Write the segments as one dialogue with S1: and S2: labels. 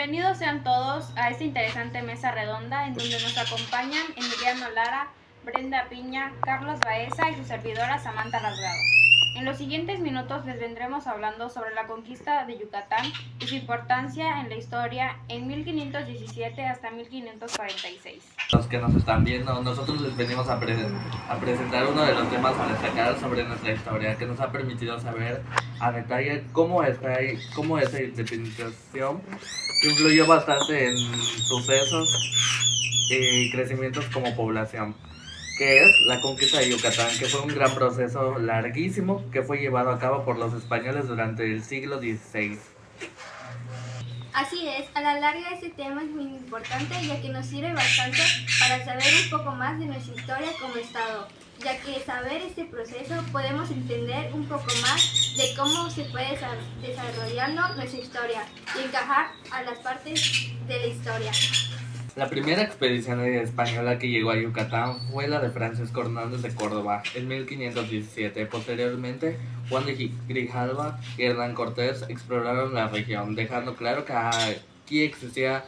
S1: Bienvenidos sean todos a esta interesante mesa redonda en donde nos acompañan Emiliano Lara, Brenda Piña, Carlos Baeza y su servidora Samantha Rasgado. En los siguientes minutos les vendremos hablando sobre la conquista de Yucatán y su importancia en la historia en 1517 hasta 1546.
S2: Los que nos están viendo, nosotros les venimos a presentar uno de los temas a destacar sobre nuestra historia, que nos ha permitido saber a detalle cómo esa independización influyó bastante en sucesos y crecimientos como población, que es la conquista de Yucatán, que fue un gran proceso larguísimo que fue llevado a cabo por los españoles durante el siglo XVI.
S3: Así es, a la larga este tema es muy importante ya que nos sirve bastante para saber un poco más de nuestra historia como Estado, ya que saber este proceso podemos entender un poco más de cómo se puede desarrollando nuestra historia y encajar a las partes de la historia.
S2: La primera expedición española que llegó a Yucatán fue la de Francisco Hernández de Córdoba en 1517. Posteriormente, Juan de Grijalva y Hernán Cortés exploraron la región, dejando claro que aquí existía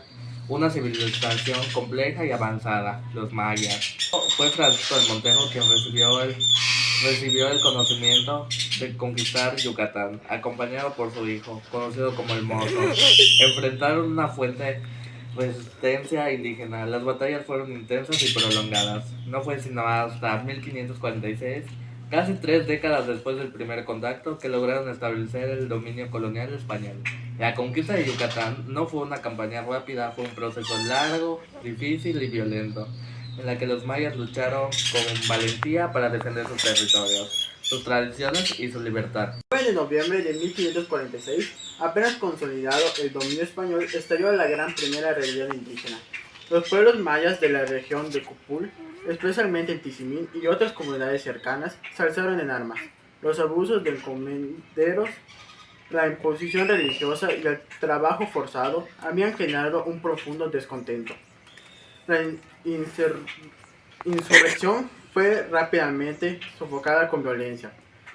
S2: una civilización compleja y avanzada, los mayas. Fue Francisco de Montejo quien recibió el conocimiento de conquistar Yucatán, acompañado por su hijo, conocido como el Mozo. Enfrentaron una fuerte resistencia indígena. Las batallas fueron intensas y prolongadas. No fue sino hasta 1546, casi 3 décadas después del primer contacto, que lograron establecer el dominio colonial español. La conquista de Yucatán no fue una campaña rápida, fue un proceso largo, difícil y violento, en la que los mayas lucharon con valentía para defender sus territorios, sus tradiciones y su libertad.
S4: El 9 de noviembre de 1546, apenas consolidado el dominio español, estalló la gran primera rebelión indígena. Los pueblos mayas de la región de Copul, especialmente en Tizimín y otras comunidades cercanas, se alzaron en armas. Los abusos de encomenderos, la imposición religiosa y el trabajo forzado habían generado un profundo descontento. La insurrección fue rápidamente sofocada con violencia.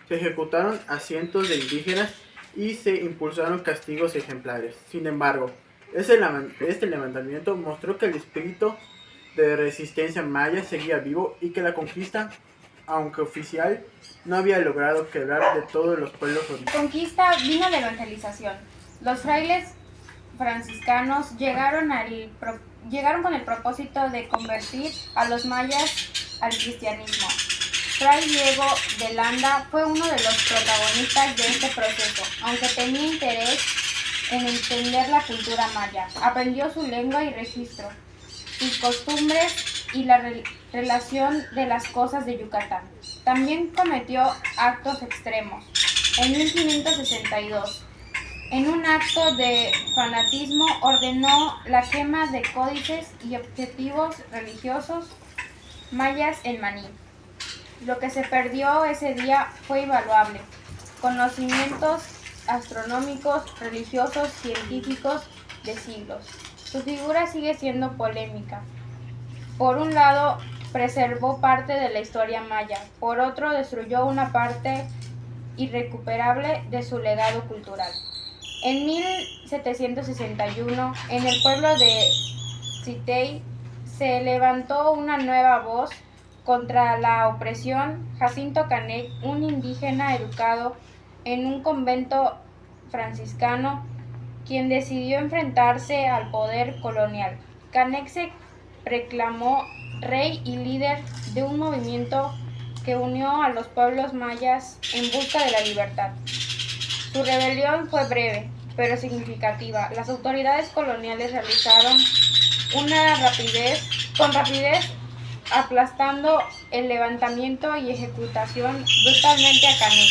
S4: Se ejecutaron a cientos de indígenas y se impulsaron castigos ejemplares. Sin embargo, este levantamiento mostró que el espíritu de resistencia maya seguía vivo y que la conquista, aunque oficial, no había logrado quebrar de todos los pueblos originarios.
S1: Conquista vino la evangelización. Los frailes franciscanos llegaron con el propósito de convertir a los mayas al cristianismo. Fray Diego de Landa fue uno de los protagonistas de este proceso, aunque tenía interés en entender la cultura maya. Aprendió su lengua y registro, sus costumbres y la relación de las cosas de Yucatán. También cometió actos extremos. En 1562, en un acto de fanatismo, ordenó la quema de códices y objetivos religiosos mayas en Maní. Lo que se perdió ese día fue invaluable: conocimientos astronómicos, religiosos, científicos de siglos. Su figura sigue siendo polémica. Por un lado, preservó parte de la historia maya, por otro, destruyó una parte irrecuperable de su legado cultural. En 1761, en el pueblo de Citey, se levantó una nueva voz contra la opresión. Jacinto Canech, un indígena educado en un convento franciscano, quien decidió enfrentarse al poder colonial. Canech se proclamó rey y líder de un movimiento que unió a los pueblos mayas en busca de la libertad. Su rebelión fue breve, pero significativa. Las autoridades coloniales realizaron con rapidez, aplastando el levantamiento y ejecutación brutalmente a Canech.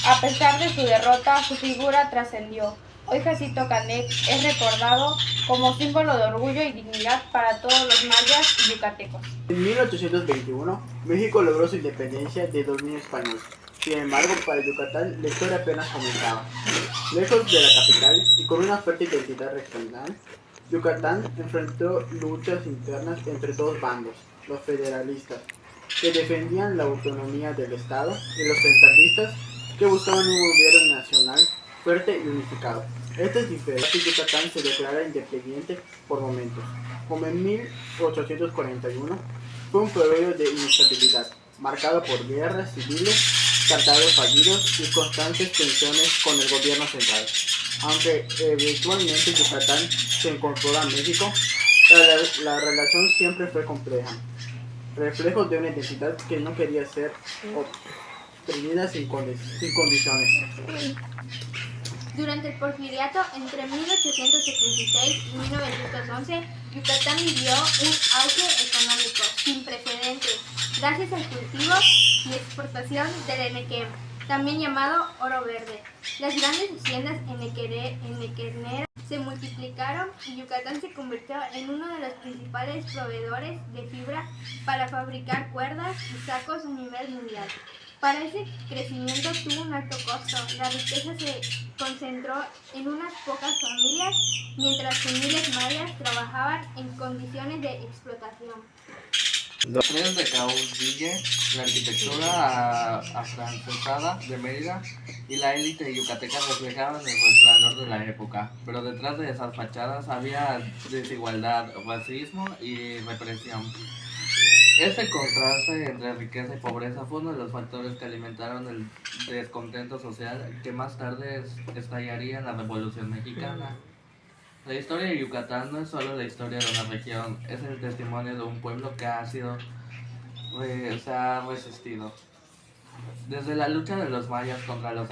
S1: A pesar de su derrota, su figura trascendió. Hoy Jacinto Canech es recordado como símbolo de orgullo y dignidad para todos los mayas y yucatecos.
S4: En 1821, México logró su independencia del dominio español. Sin embargo, para Yucatán la historia apenas comenzaba. Lejos de la capital y con una fuerte identidad regional, Yucatán enfrentó luchas internas entre dos bandos: los federalistas, que defendían la autonomía del Estado, y los centralistas, que buscaban un gobierno nacional fuerte y unificado. Este es diferente. Yucatán se declara independiente por momentos, como en 1841. Fue un periodo de inestabilidad, marcado por guerras civiles, tratados fallidos y constantes tensiones con el gobierno central. Aunque eventualmente Yucatán se incorporó a México, la relación siempre fue compleja, reflejo de una identidad que no quería ser oprimida sin condiciones.
S3: Durante el Porfiriato, entre 1876 y 1911, Yucatán vivió un auge económico sin precedentes, gracias al cultivo y exportación del enequén, también llamado oro verde. Las grandes haciendas enequeneras se multiplicaron y Yucatán se convirtió en uno de los principales proveedores de fibra para fabricar cuerdas y sacos a nivel mundial. Para ese crecimiento tuvo un alto costo. La riqueza se concentró en unas pocas familias, mientras que miles mayas trabajaban en condiciones de explotación.
S2: Los tres de Caudille, la arquitectura afrancesada de Mérida y la élite yucateca reflejaban el resplandor de la época, pero detrás de esas fachadas había desigualdad, racismo y represión. Este contraste entre riqueza y pobreza fue uno de los factores que alimentaron el descontento social que más tarde estallaría en la Revolución Mexicana. La historia de Yucatán no es solo la historia de una región, es el testimonio de un pueblo que se ha resistido. Desde la lucha de los mayas contra los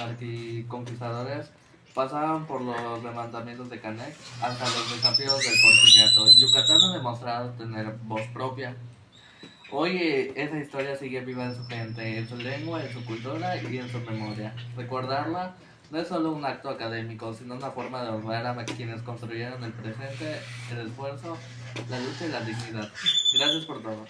S2: conquistadores, pasaban por los levantamientos de Canek hasta los desafíos del Porfiriato. Yucatán ha demostrado tener voz propia. Hoy esa historia sigue viva en su gente, en su lengua, en su cultura y en su memoria. Recordarla no es solo un acto académico, sino una forma de honrar a quienes construyeron el presente, el esfuerzo, la lucha y la dignidad. Gracias por todo.